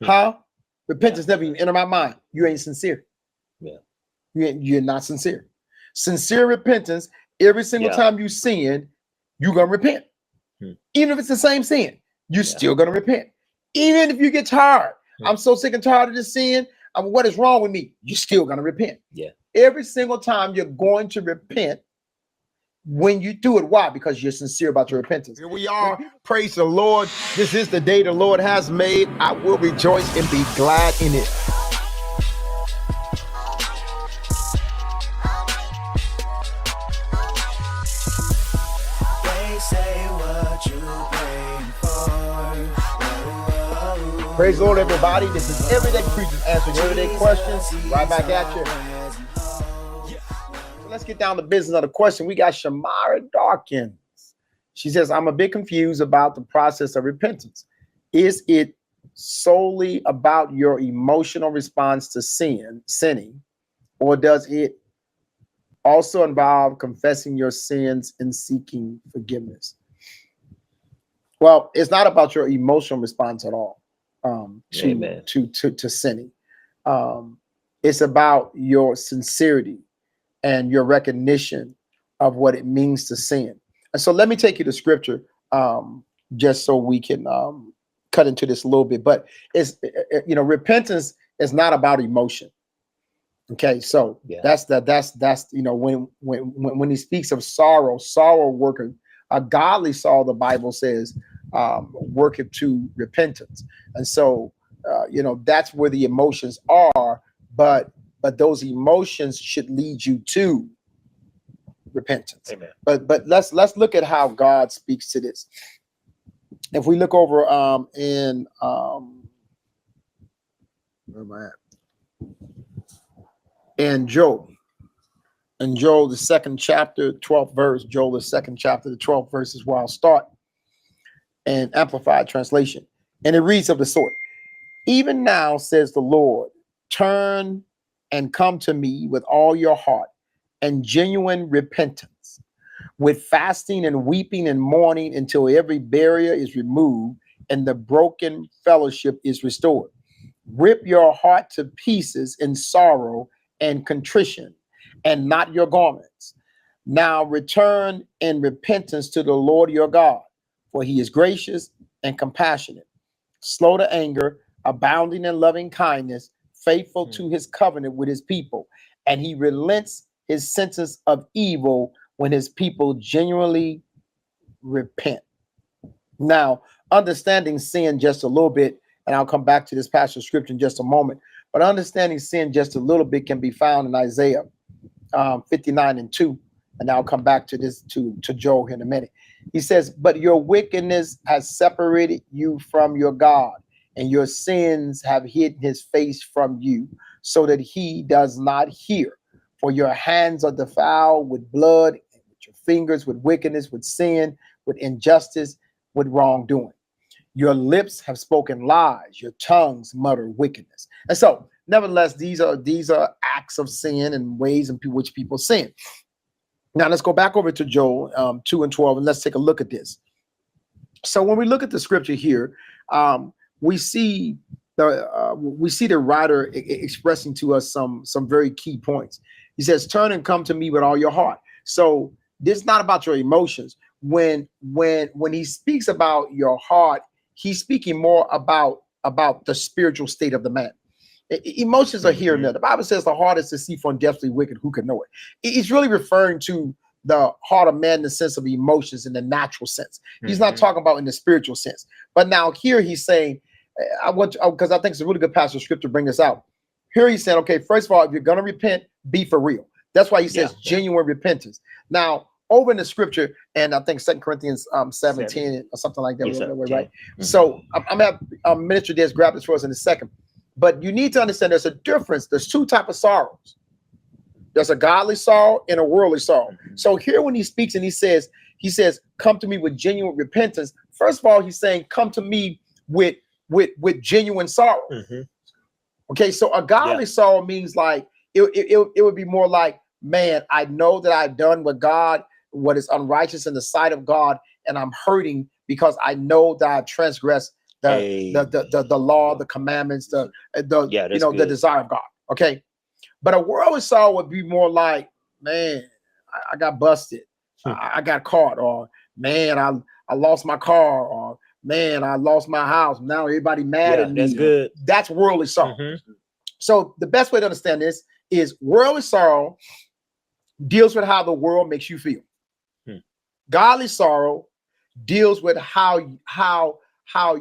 Huh? Repentance never even enter my mind. You ain't sincere. Yeah. You're not sincere. Sincere repentance, every single time you sin, you're going to repent. Even if it's the same sin, you're still going to repent. Even if you get tired, I'm so sick and tired of this sin. What is wrong with me? You're still going to repent. Yeah. Every single time you're going to repent when you do it. Why? Because you're sincere about your repentance. Here we are. Praise the Lord. This is the day the Lord has made. I will rejoice and be glad in it. Praise the Lord, everybody. This is Everyday Preachers answering everyday questions. Right back at you. So let's get down to business of the question. We got Shamara Dawkins. She says, I'm a bit confused about the process of repentance. Is it solely about your emotional response to sinning, or does it also involve confessing your sins and seeking forgiveness? Well, it's not about your emotional response at all. To sinning. It's about your sincerity and your recognition of what it means to sin. And so let me take you to scripture just so we can cut into this a little bit. But it's repentance is not about emotion. Okay, so that's when he speaks of sorrow working, a godly sorrow, the Bible says, worketh to repentance. And so that's where the emotions are, but those emotions should lead you to repentance. Amen. But let's look at how God speaks to this. If we look over in where am I at? In Job, the second chapter, 12th verse. Job, the second chapter, the 12th verse is where I'll start. And Amplified translation. And it reads of the sort. Even now, says the Lord, turn and come to me with all your heart and genuine repentance, with fasting and weeping and mourning until every barrier is removed and the broken fellowship is restored. Rip your heart to pieces in sorrow and contrition, and not your garments. Now return in repentance to the Lord your God, for he is gracious and compassionate, slow to anger, abounding in loving kindness, faithful to his covenant with his people. And he relents his sentence of evil when his people genuinely repent. Now, understanding sin just a little bit, and I'll come back to this passage of scripture in just a moment, but understanding sin just a little bit can be found in Isaiah 59:2. And I'll come back to this to Joel here in a minute. He says, but your wickedness has separated you from your God, and your sins have hidden his face from you, so that he does not hear. For your hands are defiled with blood, and with your fingers with wickedness, with sin, with injustice, with wrongdoing. Your lips have spoken lies, your tongues mutter wickedness. And so, nevertheless, these are acts of sin and ways in which people sin. Now let's go back over to Joel 2:12, and let's take a look at this. So when we look at the scripture here, we see the writer expressing to us some very key points. He says, "Turn and come to me with all your heart." So this is not about your emotions. When he speaks about your heart, he's speaking more about the spiritual state of the man. Emotions are here and there. The Bible says the heart is deceitful and desperately wicked. Who can know it? He's really referring to the heart of man in the sense of emotions in the natural sense. He's not talking about in the spiritual sense. But now here he's saying, because I think it's a really good passage of scripture to bring this out. Here he's saying, okay, first of all, if you're going to repent, be for real. That's why he says genuine repentance. Now, over in the scripture, and I think 2 Corinthians 17 or something like that, right? So I'm going to have Minister Des grab this for us in a second. But you need to understand there's a difference. There's two types of sorrows. There's a godly sorrow and a worldly sorrow. So here when he speaks and he says, come to me with genuine repentance. First of all, he's saying, come to me with genuine sorrow. Okay, so a godly sorrow means like, it would be more like, man, I know that I've done what is unrighteous in the sight of God, and I'm hurting because I know that I've transgressed the law, the commandments, the good. desire of God. Okay, but a worldly sorrow would be more like, man, I got busted, I got caught, or man, I lost my car, or man, I lost my house. Now everybody mad at me. That's good. That's worldly sorrow. So the best way to understand this is worldly sorrow deals with how the world makes you feel. Godly sorrow deals with how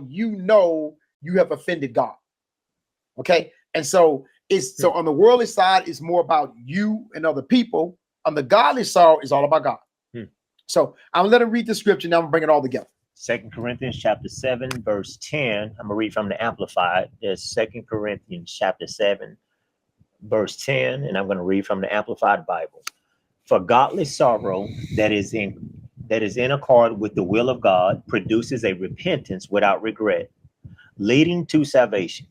you know you have offended God. Okay, and so so on the worldly side, it's more about you and other people. On the godly sorrow, it's all about God. So I'm gonna let him read the scripture. Now I'm gonna bring it all together. 2 Corinthians chapter 7, verse 10. I'm gonna read from the Amplified. There's 2 Corinthians chapter 7, verse 10, and I'm gonna read from the Amplified Bible. For godly sorrow that is in accord with the will of God produces a repentance without regret, leading to salvation.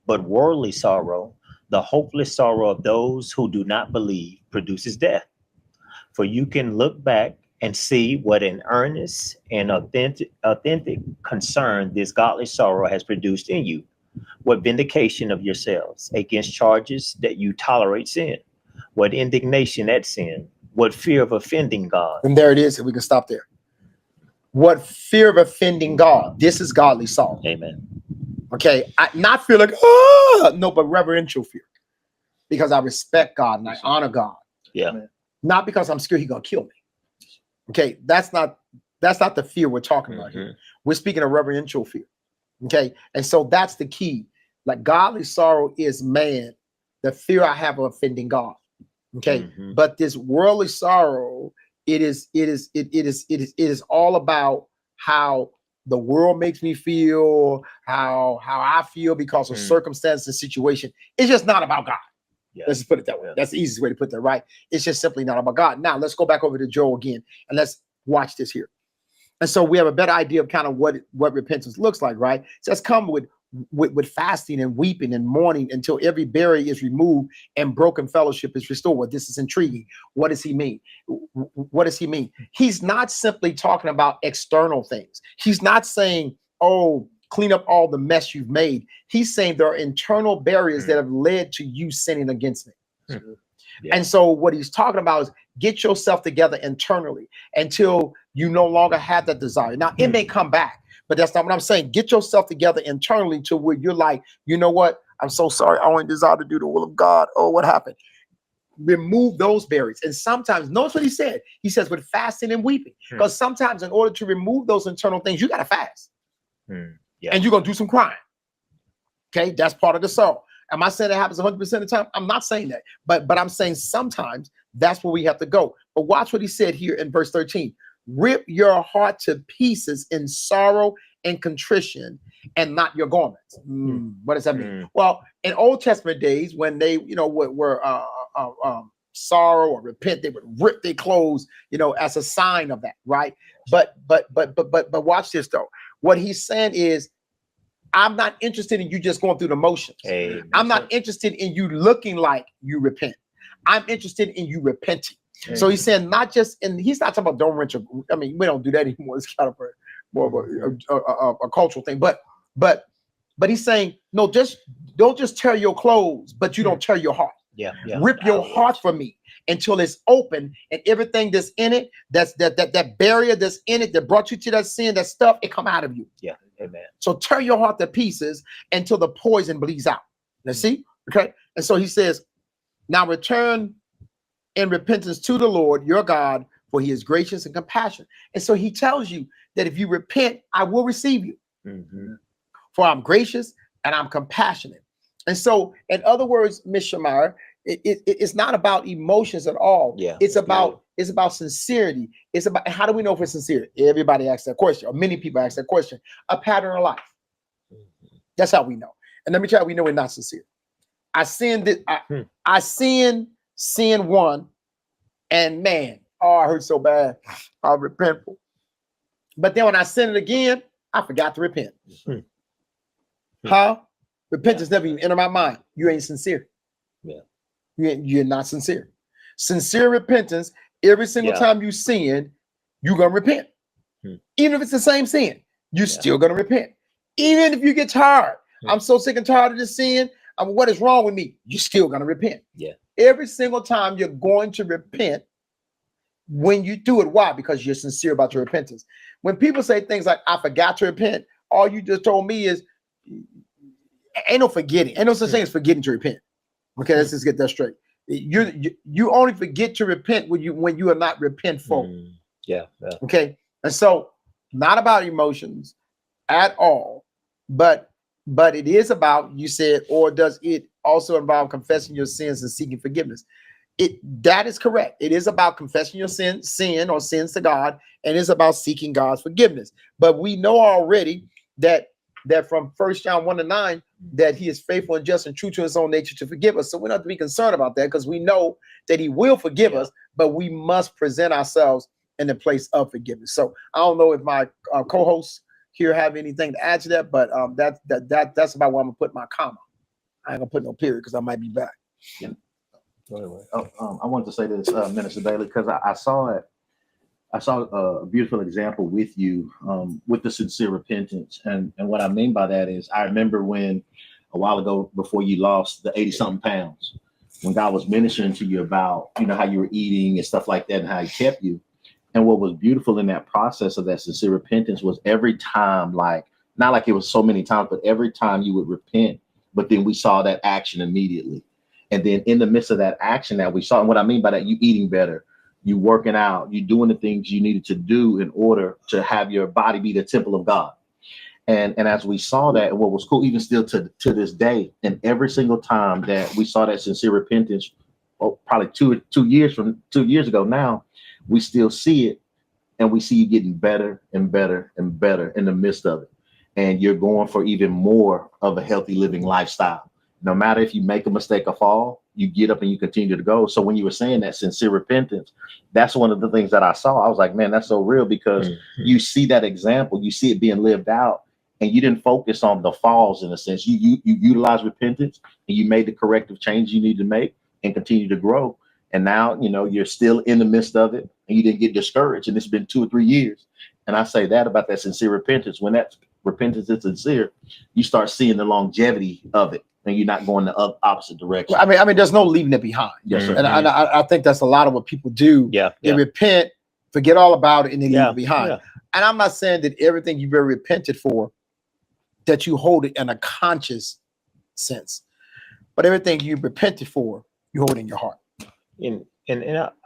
But worldly sorrow, the hopeless sorrow of those who do not believe, produces death. For you can look back and see what an earnest and authentic concern this godly sorrow has produced in you. What vindication of yourselves against charges that you tolerate sin. What indignation at sin. What fear of offending God. And there it is. We can stop there. What fear of offending God. This is godly sorrow. Amen. Okay, I not feel like no, but reverential fear, because I respect God and I honor God. Yeah. Not because I'm scared He's gonna kill me. Okay, that's not the fear we're talking about here. We're speaking of reverential fear. Okay, and so that's the key. Like godly sorrow is, man, the fear I have of offending God. Okay, but this worldly sorrow, it is all about how the world makes me feel, how I feel because of circumstance and situation. It's just not about God. Let's just put it that way. That's the easiest way to put that, right? It's just simply not about God. Now let's go back over to Joel again and let's watch this here. And so we have a better idea of kind of what repentance looks like, right? So let's come with fasting and weeping and mourning until every barrier is removed and broken fellowship is restored. Well, this is intriguing. What does he mean? What does he mean? He's not simply talking about external things. He's not saying, oh, clean up all the mess you've made. He's saying there are internal barriers that have led to you sinning against me. And so what he's talking about is get yourself together internally until you no longer have that desire. Now, it may come back, but that's not what I'm saying. Get yourself together internally to where you're like, you know what? I'm so sorry. I only desire to do the will of God. Oh, what happened? Remove those barriers. And sometimes, notice what he said. He says with fasting and weeping. Because sometimes in order to remove those internal things, you got to fast. And you're going to do some crying. Okay? That's part of the sorrow. Am I saying it happens 100% of the time? I'm not saying that. But I'm saying sometimes that's where we have to go. But watch what he said here in verse 13. Rip your heart to pieces in sorrow and contrition and not your garments. What does that mean? Well, in Old Testament days, when they, were sorrow or repent, they would rip their clothes, as a sign of that, right? But watch this though. What he's saying is, I'm not interested in you just going through the motions. I'm not interested in you looking like you repent. I'm interested in you repenting. So he's saying not just, and he's not talking about don't rent your, I mean, we don't do that anymore. It's kind of more of a cultural thing. But he's saying, no, don't just tear your clothes, but you don't tear your heart. Rip your heart from me until it's open, and everything that's in it, that barrier that's in it that brought you to that sin, that stuff, it come out of you. Amen. So tear your heart to pieces until the poison bleeds out. Let's see. Okay. And so he says, now return in repentance to the Lord your God, for he is gracious and compassionate. And so he tells you that if you repent, I will receive you. For I'm gracious and I'm compassionate. And so, in other words, Ms. Shamar, it's not about emotions at all. It's about sincerity. It's about, how do we know if it's sincere? Everybody asks that question, or many people ask that question. A pattern of life. That's how we know. And let me tell you, we know we're not sincere. I sinned. I sinned sin one, and man, oh, I hurt so bad. I'm repentful. But then when I sin it again, I forgot to repent. Repentance never even entered my mind. You ain't sincere. You're not sincere. Sincere repentance, every single time you sin, you're going to repent. Even if it's the same sin, you're still going to repent. Even if you get tired, I'm so sick and tired of this sin. What is wrong with me? You're still going to repent. Yeah. Every single time you're going to repent when you do it. Why? Because you're sincere about your repentance. When people say things like, I forgot to repent, all you just told me is, ain't no forgetting. Ain't no such thing as forgetting to repent. Okay, let's just get that straight. You only forget to repent when you are not repentful. Yeah. Okay, and so not about emotions at all, but it is about, you said, or does it also involve confessing your sins and seeking forgiveness? That is correct. It is about confessing your sin or sins to God, and it's about seeking God's forgiveness. But we know already that from 1 John 1-9, that he is faithful and just and true to his own nature to forgive us. So we don't have to be concerned about that, because we know that he will forgive us, but we must present ourselves in the place of forgiveness. So I don't know if my co-hosts here have anything to add to that, but that's about where I'm gonna put my comma. I ain't gonna put no period, because I might be back. Yeah. I wanted to say this, Minister Bailey, because I saw it. I saw a beautiful example with you, with the sincere repentance. And what I mean by that is, I remember when a while ago, before you lost the 80-something pounds, when God was ministering to you about, how you were eating and stuff like that and how he kept you. And what was beautiful in that process of that sincere repentance was every time, not like it was so many times, but every time you would repent, but then we saw that action immediately. And then in the midst of that action that we saw, and what I mean by that, you eating better, you working out, you doing the things you needed to do in order to have your body be the temple of God. And as we saw that, and what was cool, even still to this day, and every single time that we saw that sincere repentance, probably two years ago now, we still see it, and we see you getting better and better and better in the midst of it. And you're going for even more of a healthy living lifestyle. No matter if you make a mistake or fall, you get up and you continue to go. So when you were saying that sincere repentance, that's one of the things that I saw. I was like, man, that's so real, because you see that example, you see it being lived out, and you didn't focus on the falls in a sense. You utilize repentance, and you made the corrective change you need to make and continue to grow. And now, you're still in the midst of it, and you didn't get discouraged. And it's been 2 or 3 years. And I say that about that sincere repentance. When that repentance is sincere, you start seeing the longevity of it, and you're not going the opposite direction. I mean, there's no leaving it behind. Yes, sir. And I think that's a lot of what people do. They repent, forget all about it, and they leave it behind. Yeah. And I'm not saying that everything you've ever repented for, that you hold it in a conscious sense, but everything you repented for, you hold it in your heart. And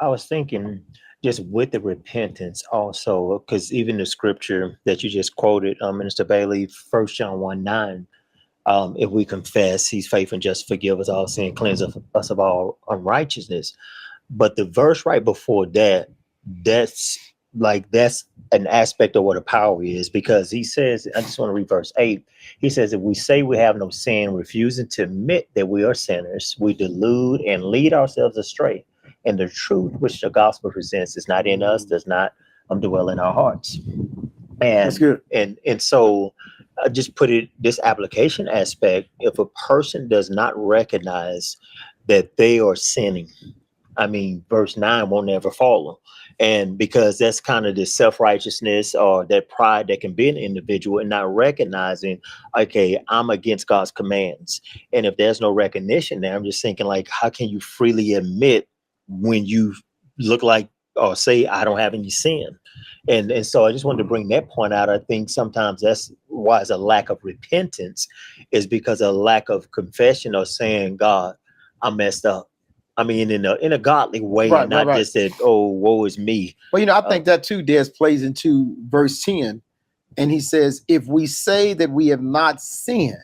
I was thinking, just with the repentance also, because even the scripture that you just quoted, Minister Bailey, 1 John 1:9, if we confess, he's faithful and just forgive us all sin, cleanse us of all unrighteousness. But the verse right before that, that's an aspect of what a power is, because he says, I just want to read verse 8. He says, if we say we have no sin, refusing to admit that we are sinners, we delude and lead ourselves astray. And the truth which the gospel presents is not in us, does not dwell in our hearts. And That's good. And so I just put it, this application aspect, if a person does not recognize that they are sinning, I mean, verse 9 won't ever follow. And because that's kind of the self-righteousness or that pride that can be in an individual, and not recognizing, okay, I'm against God's commands. And if there's no recognition there, I'm just thinking, how can you freely admit when you look like or say, I don't have any sin? And so I just wanted to bring that point out. I think sometimes that's why it's a lack of repentance, is because of lack of confession or saying, God, I messed up. I mean, in a godly way, Right, and not just that, oh, woe is me. Well, I think that too, Des, plays into verse 10. And he says, if we say that we have not sinned,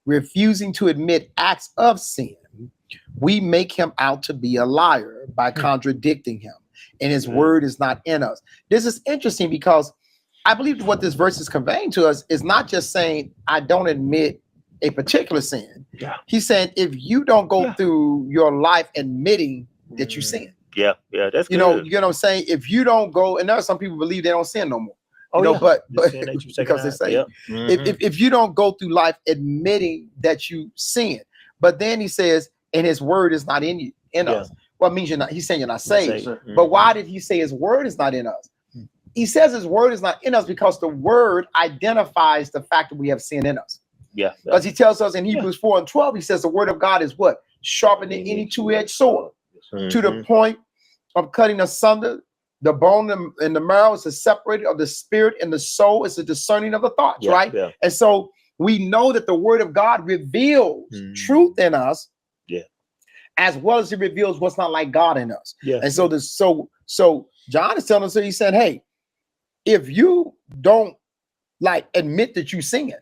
refusing to admit acts of sin, we make him out to be a liar by contradicting him, and his word is not in us. This is interesting, because I believe what this verse is conveying to us is not just saying, I don't admit a particular sin. Yeah. He's saying, if you don't go through your life admitting that you sin. Yeah, that's good. You know what I'm saying? If you don't go, and there are some people believe they don't sin no more. But because they say, if you don't go through life admitting that you sin, but then he says, and his word is not in us. Well, it means you're not. He's saying you're not saved. But why did he say his word is not in us? he says his word is not in us because the word identifies the fact that we have sin in us. Yeah. Because he tells us in Hebrews 4:12, he says the word of God is what? Sharper than any two-edged sword, to the point of cutting asunder the bone and the marrow. Is a separator of the spirit and the soul. Is a discerning of the thoughts, right? Yeah. And so we know that the word of God reveals truth in us, as well as it reveals what's not like God in us. And so so John is telling us, he's saying, hey, if you don't like admit that you sin,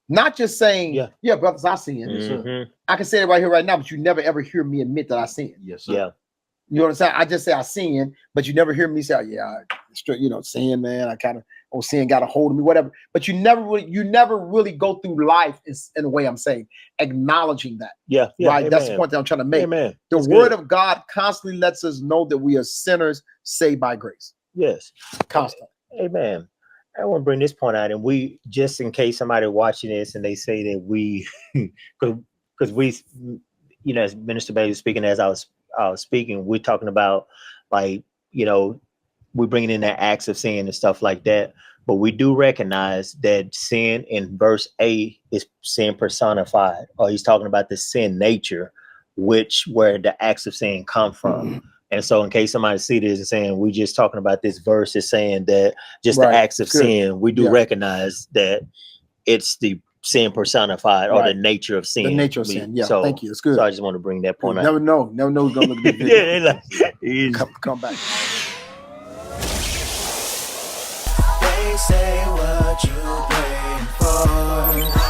not just saying, yeah, brothers, I sin. I can say it right here, right now, but you never ever hear me admit that I sin. Yes, sir. You know what I'm saying? I just say I sin, but you never hear me say, sin, man. I kind of, sin got a hold of me, whatever. But you never really go through life in a way I'm saying, acknowledging that. Right. Amen. That's the point that I'm trying to make. Amen. The word of God constantly lets us know that we are sinners saved by grace. Yes. Constantly. Amen. I want to bring this point out, and we, just in case somebody watching this and they say that we, because we, as Minister Bailey was speaking, as I was speaking, we're talking about, like, we're bringing in that acts of sin and stuff like that. But we do recognize that sin in verse 8 is sin personified, or he's talking about the sin nature, where the acts of sin come from. And so in case somebody see this and saying, we just talking about this verse is saying that just the acts of sin, we do recognize that it's the sin personified, or the nature of sin. The nature of sin. Yeah, so, thank you. It's good. So I just want to bring that point out. Never know who's going to look at this video. Come back. They say what you praying for.